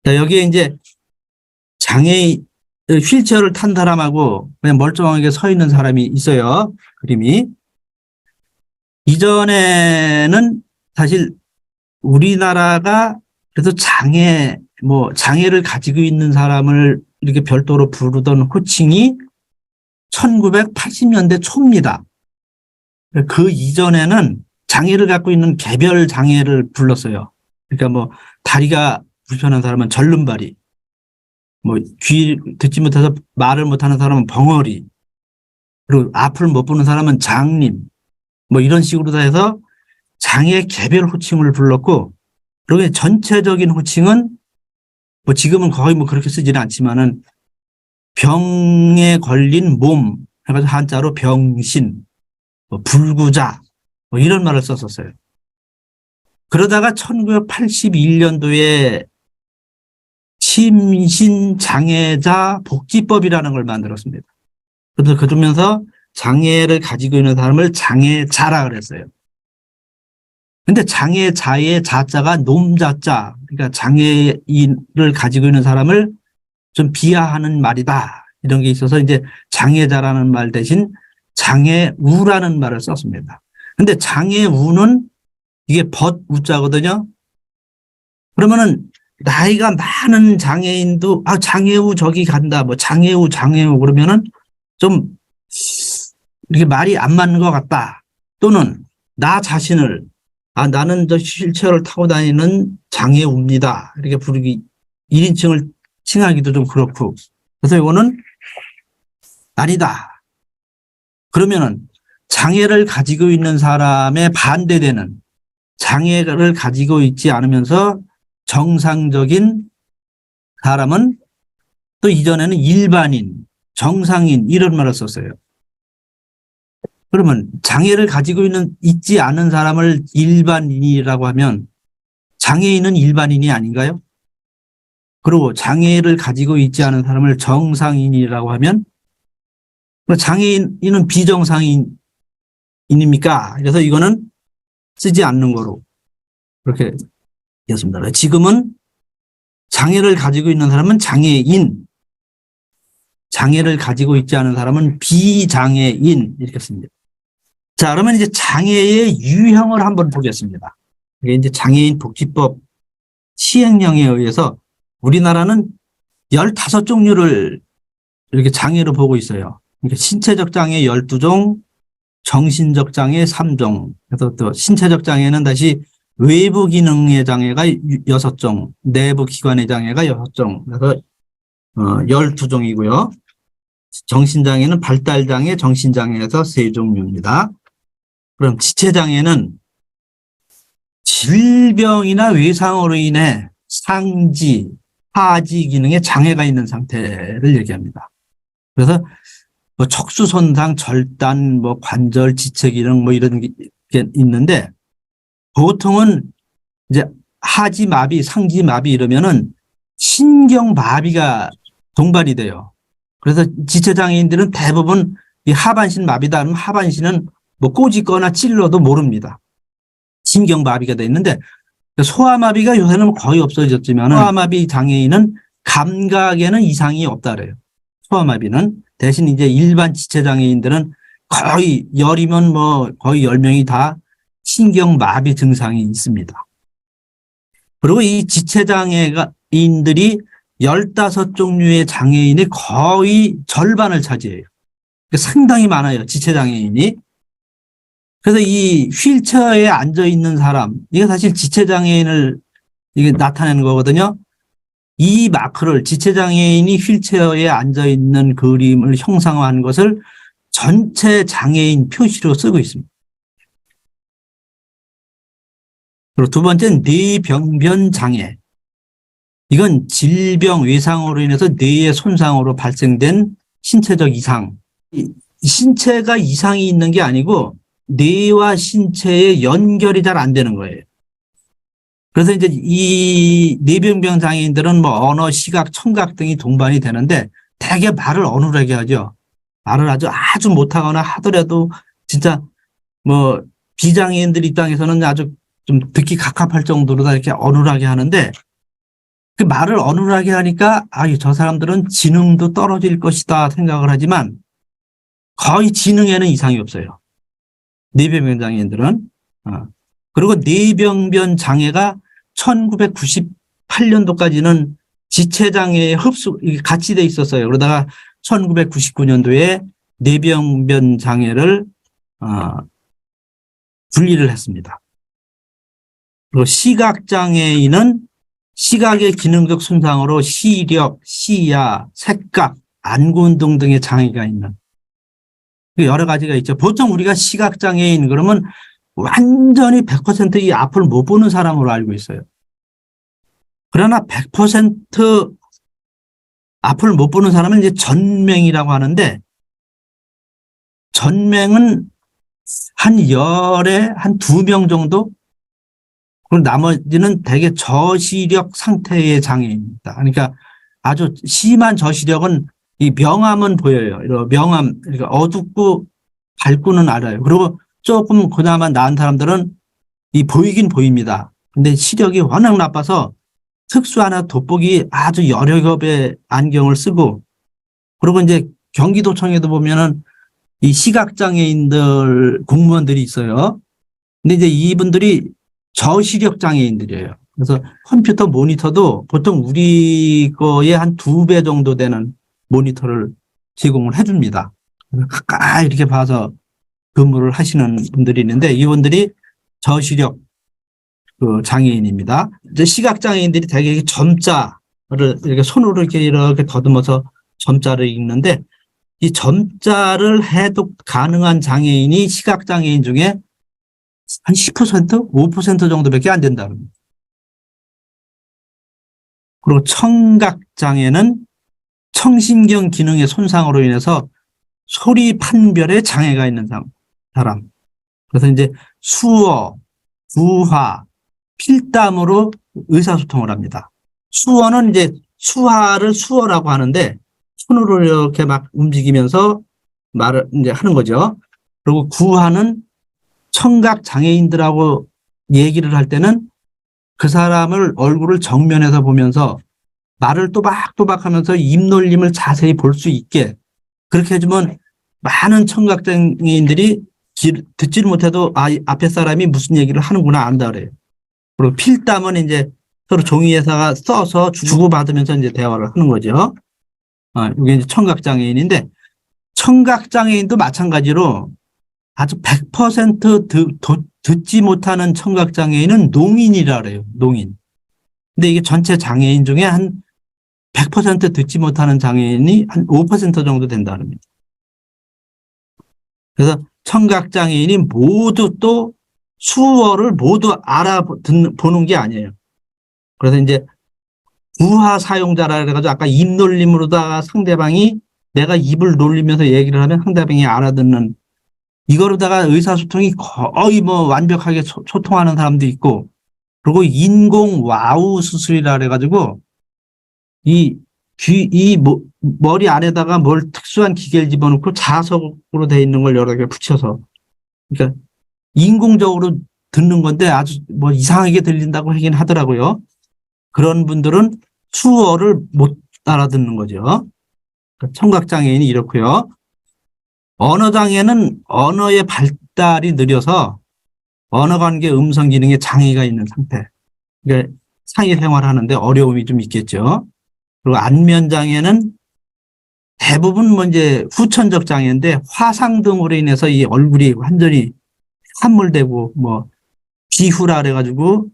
자, 여기에 이제 장애인, 휠체어를 탄 사람하고 그냥 멀쩡하게 서 있는 사람이 있어요. 그림이. 이전에는 사실 우리나라가 그래서 장애를 가지고 있는 사람을 이렇게 별도로 부르던 호칭이 1980년대 초입니다. 그 이전에는 장애를 갖고 있는 개별 장애를 불렀어요. 그러니까 뭐 다리가 불편한 사람은 절름발이, 뭐 귀 듣지 못해서 말을 못하는 사람은 벙어리, 그리고 앞을 못 보는 사람은 장님, 뭐 이런 식으로 다 해서 장애 개별 호칭을 불렀고, 그리고 전체적인 호칭은 뭐 지금은 거의 뭐 그렇게 쓰지는 않지만은 병에 걸린 몸 해가지고 한자로 병신, 뭐 불구자 뭐 이런 말을 썼었어요. 그러다가 1981년도에 심신장애자 복지법이라는 걸 만들었습니다. 그러면서 장애를 가지고 있는 사람을 장애자라 그랬어요. 근데 장애자의 자자가 놈자자, 그러니까 장애인을 가지고 있는 사람을 좀 비하하는 말이다. 이런 게 있어서 이제 장애자라는 말 대신 장애우라는 말을 썼습니다. 근데 장애우는 이게 벗우자거든요. 그러면은 나이가 많은 장애인도 장애우 저기 간다. 뭐 장애우 그러면은 좀 이렇게 말이 안 맞는 것 같다. 또는 나 자신을 나는 저 휠체어를 타고 다니는 장애우입니다. 이렇게 부르기 1인칭을 칭하기도 좀 그렇고. 그래서 이거는 아니다. 그러면은 장애를 가지고 있는 사람에 반대되는, 장애를 가지고 있지 않으면서 정상적인 사람은 또 이전에는 일반인, 정상인 이런 말을 썼어요. 그러면 장애를 가지고 있지 않은 사람을 일반인이라고 하면 장애인은 일반인이 아닌가요? 그리고 장애를 가지고 있지 않은 사람을 정상인이라고 하면 장애인은 비정상인입니까? 그래서 이거는 쓰지 않는 거로 그렇게 되었습니다. 지금은 장애를 가지고 있는 사람은 장애인, 장애를 가지고 있지 않은 사람은 비장애인 이렇게 씁니다. 자, 그러면 이제 장애의 유형을 한번 보겠습니다. 이게 이제 장애인 복지법 시행령에 의해서 우리나라는 15종류를 이렇게 장애로 보고 있어요. 그러니까 신체적 장애 12종, 정신적 장애 3종. 그래서 또 신체적 장애는 다시 외부 기능의 장애가 6종, 내부 기관의 장애가 6종. 그래서 12종이고요. 정신장애는 발달장애, 정신장애에서 3종류입니다. 그럼 지체장애는 질병이나 외상으로 인해 상지, 하지 기능에 장애가 있는 상태를 얘기합니다. 그래서 뭐 척수 손상, 절단, 뭐 관절 지체 기능 뭐 이런 게 있는데 보통은 이제 하지 마비, 상지 마비 이러면은 신경 마비가 동반이 돼요. 그래서 지체 장애인들은 대부분 이 하반신 마비다 하면 하반신은 뭐 꼬집거나 찔러도 모릅니다. 신경 마비가 돼 있는데 소아마비가 요새는 거의 없어졌지만 소아마비 장애인은 감각에는 이상이 없다 그래요. 소아마비는 대신 이제 일반 지체 장애인들은 거의 열이면 뭐 거의 10명이 다 신경 마비 증상이 있습니다. 그리고 이 지체 장애인들이 15종류의 장애인의 거의 절반을 차지해요. 상당히 많아요. 지체 장애인이. 그래서 이 휠체어에 앉아 있는 사람, 이게 사실 지체장애인을 이게 나타내는 거거든요. 이 마크를 지체장애인이 휠체어에 앉아 있는 그림을 형상화한 것을 전체 장애인 표시로 쓰고 있습니다. 그리고 두 번째는 뇌병변 장애. 이건 질병, 외상으로 인해서 뇌의 손상으로 발생된 신체적 이상. 신체가 이상이 있는 게 아니고 뇌와 신체의 연결이 잘 안 되는 거예요. 그래서 이제 이 뇌병변 장애인들은 뭐 언어, 시각, 청각 등이 동반이 되는데 대개 말을 어눌하게 하죠. 말을 아주 못하거나 하더라도 진짜 뭐 비장애인들 입장에서는 아주 좀 듣기 갑갑할 정도로 다 이렇게 어눌하게 하는데 그 말을 어눌하게 하니까, 저 사람들은 지능도 떨어질 것이다 생각을 하지만 거의 지능에는 이상이 없어요. 뇌병변 장애인들은. 그리고 뇌병변 장애가 1998년도까지는 지체장애에 같이 돼 있었어요. 그러다가 1999년도에 뇌병변 장애를 분리를 했습니다. 그리고 시각장애인은 시각의 기능적 손상으로 시력, 시야, 색각, 안구운동 등의 장애가 있는 여러 가지가 있죠. 보통 우리가 시각장애인 그러면 완전히 100% 이 앞을 못 보는 사람으로 알고 있어요. 그러나 100% 앞을 못 보는 사람은 이제 전맹이라고 하는데, 전맹은 한 열에 한 2명 정도? 그리고 나머지는 대개 저시력 상태의 장애입니다. 그러니까 아주 심한 저시력은 이 명암은 보여요. 이런 명암, 그러니까 어둡고 밝고는 알아요. 그리고 조금 그나마 나은 사람들은 이 보이긴 보입니다. 근데 시력이 워낙 나빠서 특수한 돋보기 아주 여러 겹의 안경을 쓰고, 그리고 이제 경기도청에도 보면은 이 시각장애인들 공무원들이 있어요. 근데 이제 이분들이 저시력 장애인들이에요. 그래서 컴퓨터 모니터도 보통 우리 거에 한 2배 정도 되는 모니터를 제공을 해줍니다. 가까이 이렇게 봐서 근무를 하시는 분들이 있는데, 이분들이 저시력 장애인입니다. 이제 시각장애인들이 대개 점자를 이렇게 손으로 이렇게 더듬어서 점자를 읽는데, 이 점자를 해독 가능한 장애인이 시각장애인 중에 한 10%, 5% 정도밖에 안 된다는 겁니다. 그리고 청각장애는 청신경 기능의 손상으로 인해서 소리 판별에 장애가 있는 사람. 그래서 이제 수어, 구화, 필담으로 의사소통을 합니다. 수어는 이제 수화를 수어라고 하는데 손으로 이렇게 막 움직이면서 말을 이제 하는 거죠. 그리고 구화는 청각 장애인들하고 얘기를 할 때는 그 사람을 얼굴을 정면에서 보면서 말을 또박또박 하면서 입놀림을 자세히 볼 수 있게 그렇게 해주면 많은 청각 장애인들이 듣지를 못해도 앞에 사람이 무슨 얘기를 하는구나 안다 그래요. 그리고 필담은 이제 서로 종이에다가 써서 주고받으면서 이제 대화를 하는 거죠. 이게 이제 청각장애인인데, 청각장애인도 마찬가지로 아주 100% 듣지 못하는 청각장애인은 농인이라 그래요. 농인. 근데 이게 전체 장애인 중에 한 100% 듣지 못하는 장애인이 한 5% 정도 된다는 겁니다. 그래서 청각장애인이 모두 또 수어를 모두 보는 게 아니에요. 그래서 이제 구화 사용자라 그래가지고 아까 입놀림으로다가 상대방이 내가 입을 놀리면서 얘기를 하면 상대방이 알아듣는, 이거로다가 의사소통이 거의 뭐 완벽하게 소통하는 사람도 있고, 그리고 인공 와우 수술이라 그래가지고 머리 안에다가 뭘 특수한 기계를 집어넣고 자석으로 돼 있는 걸 여러 개 붙여서, 그러니까 인공적으로 듣는 건데 아주 뭐 이상하게 들린다고 하긴 하더라고요. 그런 분들은 수어를 못 알아듣는 거죠. 청각장애인이 이렇고요. 언어장애는 언어의 발달이 느려서 언어관계 음성 기능에 장애가 있는 상태. 그러니까 사회생활하는데 어려움이 좀 있겠죠. 그리고 안면장애는 대부분 뭐 이제 후천적 장애인데 화상 등으로 인해서 이 얼굴이 완전히 함몰되고 뭐 비후라 그래가지고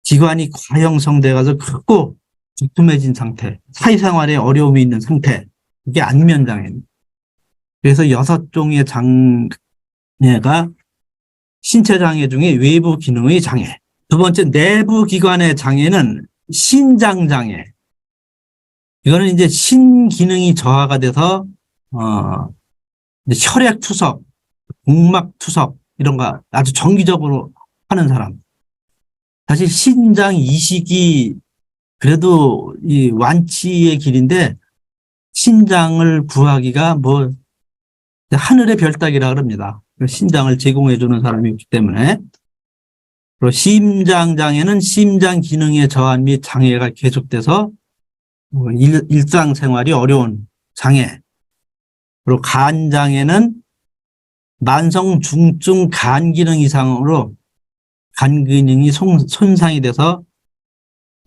기관이 과형성돼가지고 크고 두툼해진 상태, 사회생활에 어려움이 있는 상태, 이게 안면장애입니다. 그래서 6종의 장애가 신체장애 중에 외부 기능의 장애. 두 번째 내부 기관의 장애는 신장장애. 이거는 이제 신기능이 저하가 돼서 혈액투석, 복막투석 이런 거 아주 정기적으로 하는 사람. 사실 신장 이식이 그래도 이 완치의 길인데 신장을 구하기가 뭐 하늘의 별 따기라 그럽니다. 신장을 제공해 주는 사람이 없기 때문에. 그리고 심장장애는 심장 기능의 저하 및 장애가 계속돼서 일상생활이 어려운 장애. 그리고 간장애는 만성 중증 간 기능 이상으로 간 기능이 손상이 돼서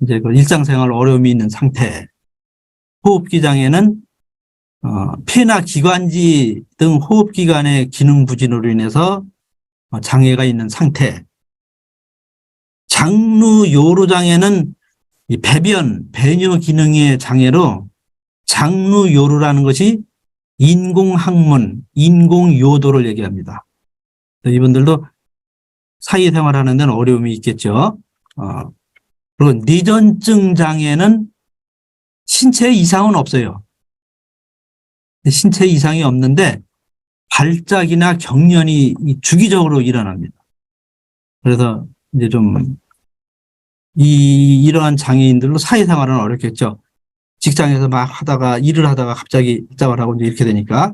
이제 그 일상생활 어려움이 있는 상태. 호흡기 장애는 폐나 기관지 등 호흡기관의 기능 부진으로 인해서 장애가 있는 상태. 장루요로 장애는 이 배뇨 기능의 장애로 장루요로라는 것이 인공항문, 인공요도를 얘기합니다. 이분들도 사회생활하는 데는 어려움이 있겠죠. 그리고 뇌전증 장애는 신체 이상은 없어요. 신체 이상이 없는데 발작이나 경련이 주기적으로 일어납니다. 그래서 이제 좀 이러한 장애인들로 사회생활은 어렵겠죠. 직장에서 막 하다가 일을 하다가 갑자기 발작을 하고 이제 이렇게 되니까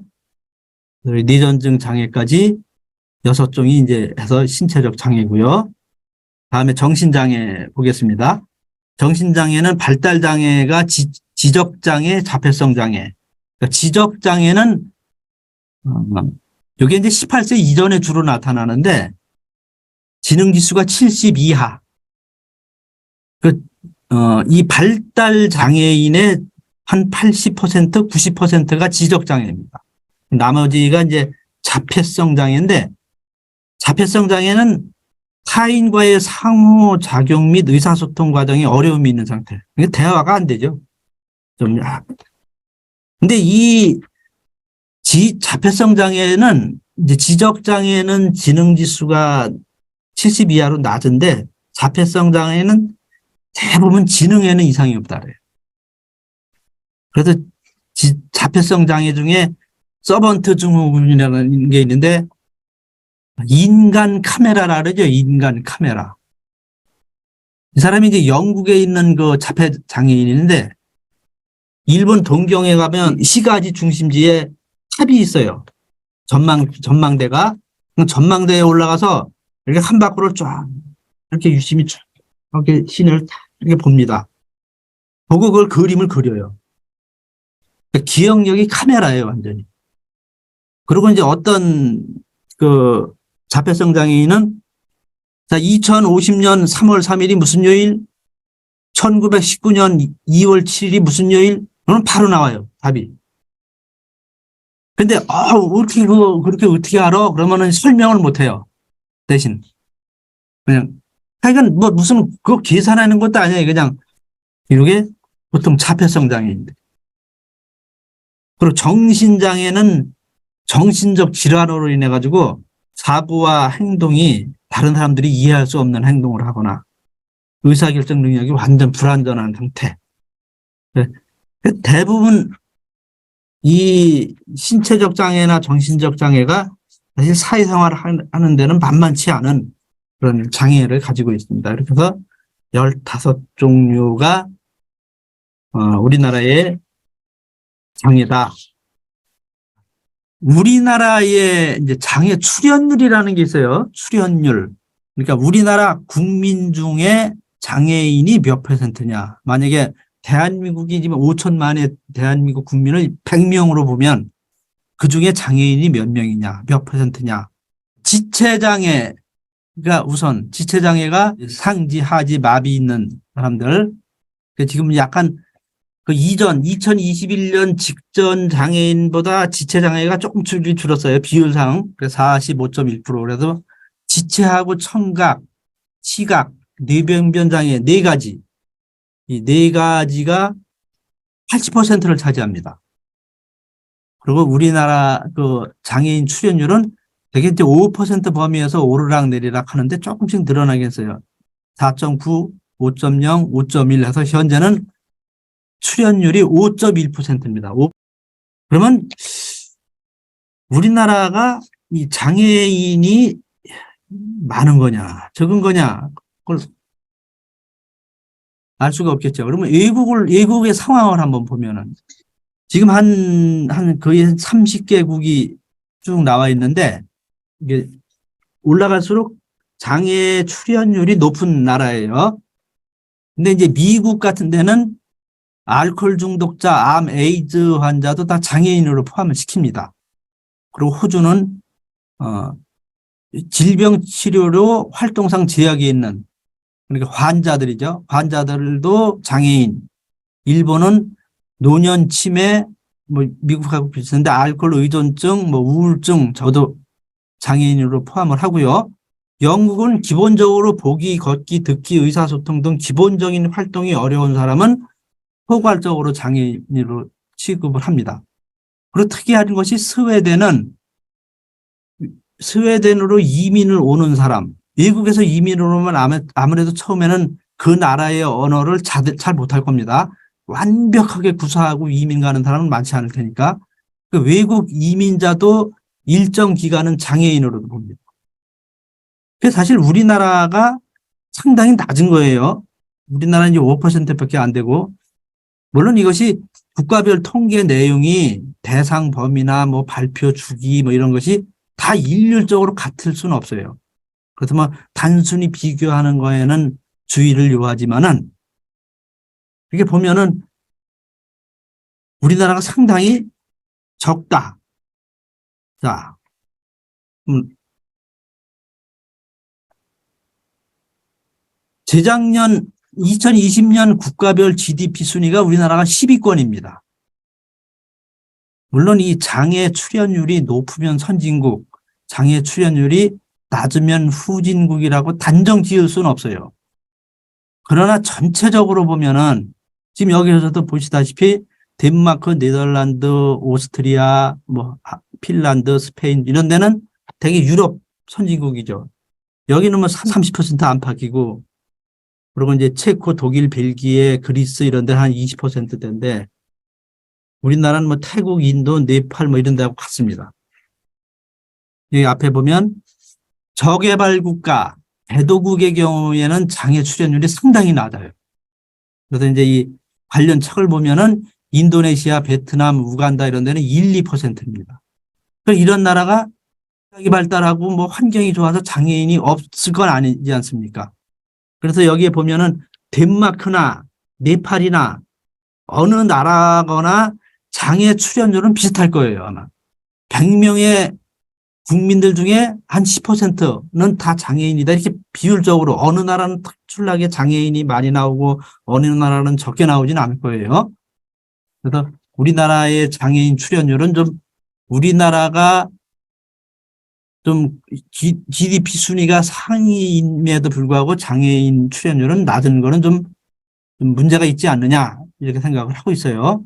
뇌전증 장애까지 6종이 이제 해서 신체적 장애고요. 다음에 정신장애 보겠습니다. 정신장애는 발달장애가 지적장애, 자폐성장애. 그러니까 지적장애는 이게 이제 18세 이전에 주로 나타나는데 지능지수가 70 이하. 이 발달장애인의 한 80%, 90%가 지적장애입니다. 나머지가 이제 자폐성 장애인데 자폐성 장애는 타인과의 상호작용 및 의사소통 과정에 어려움이 있는 상태. 이게 대화가 안 되죠. 근데 이 자폐성 장애는 이제 지적 장애는 지능 지수가 70 이하로 낮은데 자폐성 장애는 대부분 지능에는 이상이 없다 그래요. 그래서 자폐성 장애 중에 서번트 증후군이라는 게 있는데 인간 카메라라 그러죠. 인간 카메라. 이 사람이 이제 영국에 있는 그 자폐 장애인인데 일본 동경에 가면 시가지 중심지에 탑이 있어요. 전망대가. 전망대에 올라가서 이렇게 한 바퀴를 쫙 이렇게 유심히 쫙 이렇게 신을 이렇게 봅니다. 보고 그걸 그림을 그려요. 기억력이 카메라예요, 완전히. 그리고 이제 어떤 그 자폐성 장애인은 2050년 3월 3일이 무슨 요일? 1919년 2월 7일이 무슨 요일? 그러면 바로 나와요, 답이. 근데, 어떻게, 그렇게 어떻게 알아? 그러면은 설명을 못 해요. 대신. 그냥, 하여간 뭐 무슨, 그거 계산하는 것도 아니에요. 그냥, 이게 보통 자폐성 장애인데. 그리고 정신장애는 정신적 질환으로 인해가지고 사고와 행동이 다른 사람들이 이해할 수 없는 행동을 하거나 의사결정 능력이 완전 불완전한 상태. 대부분 이 신체적 장애나 정신적 장애가 사실 사회생활을 하는 데는 만만치 않은 그런 장애를 가지고 있습니다. 이렇게 해서 15종류가 우리나라의 장애다. 우리나라의 이제 장애 출현율이라는 게 있어요. 출현율. 그러니까 우리나라 국민 중에 장애인이 몇 %냐. 만약에 대한민국이 지금 5천만의 대한민국 국민을 100명으로 보면 그중에 장애인이 몇 명이냐, 몇 %냐. 지체장애가 우선 지체장애가 상지, 하지, 마비 있는 사람들. 지금 약간 그 이전 2021년 직전 장애인보다 지체장애가 조금 줄었어요. 비율상. 그래서 45.1%. 그래서 지체하고 청각, 시각, 뇌병변 장애 4가지. 이 4가지가 80%를 차지합니다. 그리고 우리나라 그 장애인 출현율은 되게 이제 5% 범위에서 오르락 내리락 하는데 조금씩 늘어나긴 했어요. 4.9, 5.0, 5.1 해서 현재는 출현율이 5.1%입니다. 그러면 우리나라가 이 장애인이 많은 거냐, 적은 거냐, 그걸 알 수가 없겠죠. 그러면 외국의 상황을 한번 보면은 지금 거의 30개국이 쭉 나와 있는데 이게 올라갈수록 장애 출연율이 높은 나라예요. 근데 이제 미국 같은 데는 알코올 중독자, 암, 에이즈 환자도 다 장애인으로 포함을 시킵니다. 그리고 호주는 질병 치료로 활동상 제약이 있는 그러니까 환자들이죠. 환자들도 장애인. 일본은 노년 치매, 뭐 미국하고 비슷한데 알코올 의존증, 뭐 우울증 저도 장애인으로 포함을 하고요. 영국은 기본적으로 보기, 걷기, 듣기, 의사소통 등 기본적인 활동이 어려운 사람은 포괄적으로 장애인으로 취급을 합니다. 그리고 특이한 것이 스웨덴으로 이민을 오는 사람, 외국에서 이민을 오면 아무래도 처음에는 그 나라의 언어를 잘 못할 겁니다. 완벽하게 구사하고 이민 가는 사람은 많지 않을 테니까 그 외국 이민자도 일정 기간은 장애인으로 봅니다. 그래서 사실 우리나라가 상당히 낮은 거예요. 우리나라는 이제 5%밖에 안 되고, 물론 이것이 국가별 통계 내용이 대상 범위나 뭐 발표 주기 뭐 이런 것이 다 일률적으로 같을 수는 없어요. 그렇다면 단순히 비교하는 거에는 주의를 요하지만은 이렇게 보면은 우리나라가 상당히 적다. 자, 재작년 2020년 국가별 GDP 순위가 우리나라가 10위권입니다. 물론 이 장애 출연율이 높으면 선진국, 장애 출연율이 낮으면 후진국이라고 단정 지을 수는 없어요. 그러나 전체적으로 보면은 지금 여기서도 보시다시피 덴마크, 네덜란드, 오스트리아, 뭐 핀란드, 스페인 이런 데는 되게 유럽 선진국이죠. 여기는 뭐 30% 안팎이고 그리고 이제 체코, 독일, 벨기에, 그리스 이런 데는 한 20%대인데 우리나라는 뭐 태국, 인도, 네팔 뭐 이런 데하고 같습니다. 여기 앞에 보면 저개발 국가, 개도국의 경우에는 장애 출연율이 상당히 낮아요. 그래서 이제 이 관련 책을 보면은 인도네시아, 베트남, 우간다 이런 데는 1, 2%입니다. 이런 나라가 발달하고 뭐 환경이 좋아서 장애인이 없을 건 아니지 않습니까? 그래서 여기에 보면은 덴마크나 네팔이나 어느 나라거나 장애 출연율은 비슷할 거예요, 아마. 100명의 국민들 중에 한 10%는 다 장애인이다. 이렇게 비율적으로 어느 나라는 특출나게 장애인이 많이 나오고 어느 나라는 적게 나오지는 않을 거예요. 그래서 우리나라의 장애인 출연율은 좀 우리나라가 좀 GDP 순위가 상위임에도 불구하고 장애인 출연율은 낮은 거는 좀 문제가 있지 않느냐 이렇게 생각을 하고 있어요.